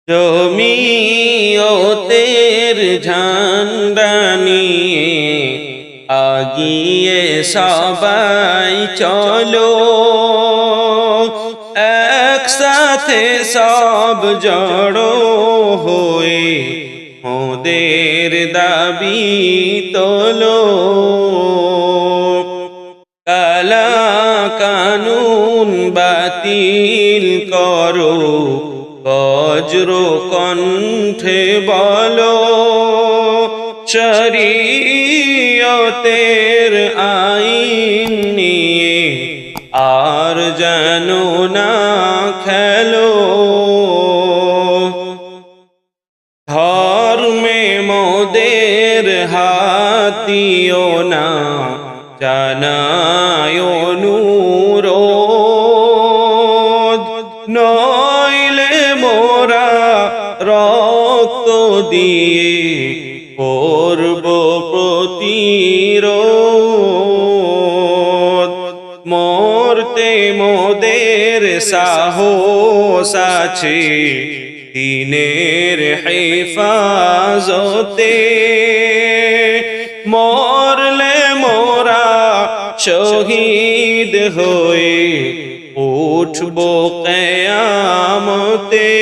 জমিয়তের ঝান্ডা নিয়ে আগিয়ে সবাই চলো, একসাথে সব জড়ো হয়ে ওদের দাবি তোলো। কালা কানুন বাতিল করো, বজ্র কণ্ঠে বলো, শরীয়তের আইন নিয়ে আর যেন না খেলো। ধর্মে মোদের হাতিও না, জানায় অনুরোধ, নইলে মোরা রক্ত দিয়ে করব প্রতিরোধ। মরতে মোদের সাহস আছে দ্বীনের হেফাজতে, মরলে মোরা শহীদ হয়ে উঠব কিয়ামতে।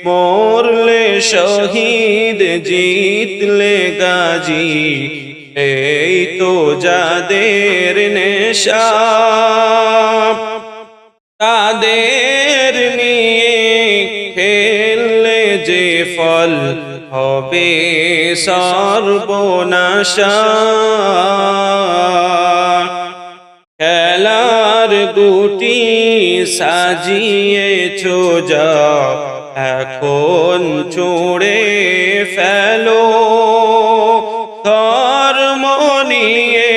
মরলে শহীদ জিতলে গাজী, এই তো যাদের নেশা। তাদের নিয়ে খেললে যে ফল হবে সর্বনাশা। খেলার গুটি সাজিয়েছ যা, এখন ছুঁড়ে ফেলো। ধর্ম নিয়ে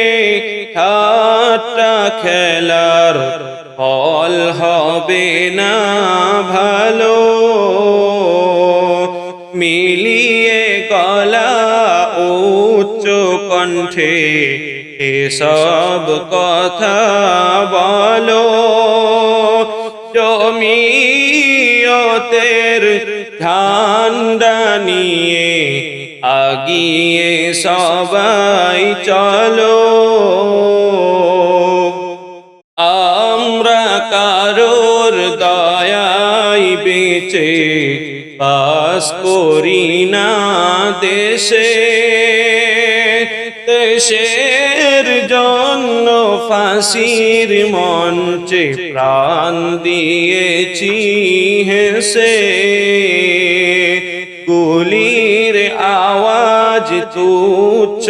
ঠাট্টা খেলার ফল হবে না ভালো। মিলিয়ে গলা উচ্চ কণ্ঠে এসব কথা বলো। জমিয়তের ঝান্ডা নিয়ে আগিয়ে সবাই চলো। আমরা কারোর দয়ায় বেঁচে বাস করি না দেশে, দেশের জন্য ফাঁসির মঞ্চে প্রাণ দিয়েছি হেসে। গুলির আওয়াজ তুচ্ছ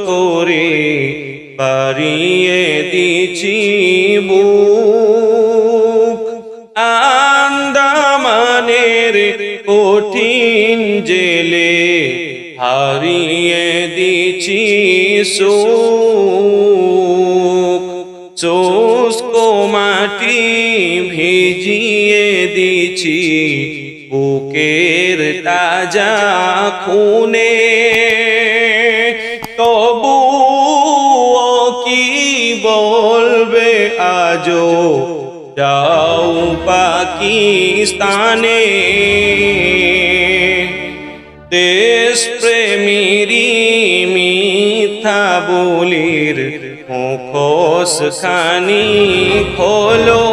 করে বাড়িয়ে দিছি বুক। আন্দামানের কঠিন জেলে হারিয়ে দিছি সুখ। শুষ্ক মাটি ভিজিয়ে দিছি বুকের তাজা খুনে। তবুও কি বলবে আজো যাও পাকিস্তানে। দেশ প্রেমেরই মিথ্যা বলির মুখোশ খানি খোলো।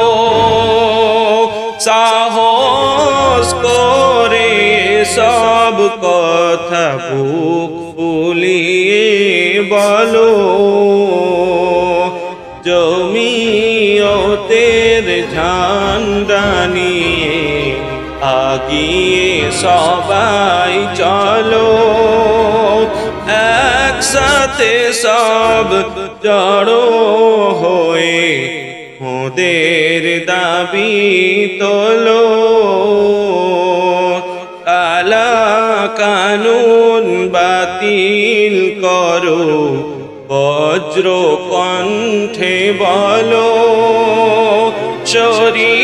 সাহস করে সব কথা বুক ফুলিয়ে বলো। জমিয়তের ঝান্ডা নিয়ে আগিয়ে সবাই চলো, একসাথে সব জড়ো হয়ে ওদের দাবি তোলো। কালা কানুন বাতিল করো, বজ্র কণ্ঠে বলো, শরীয়তের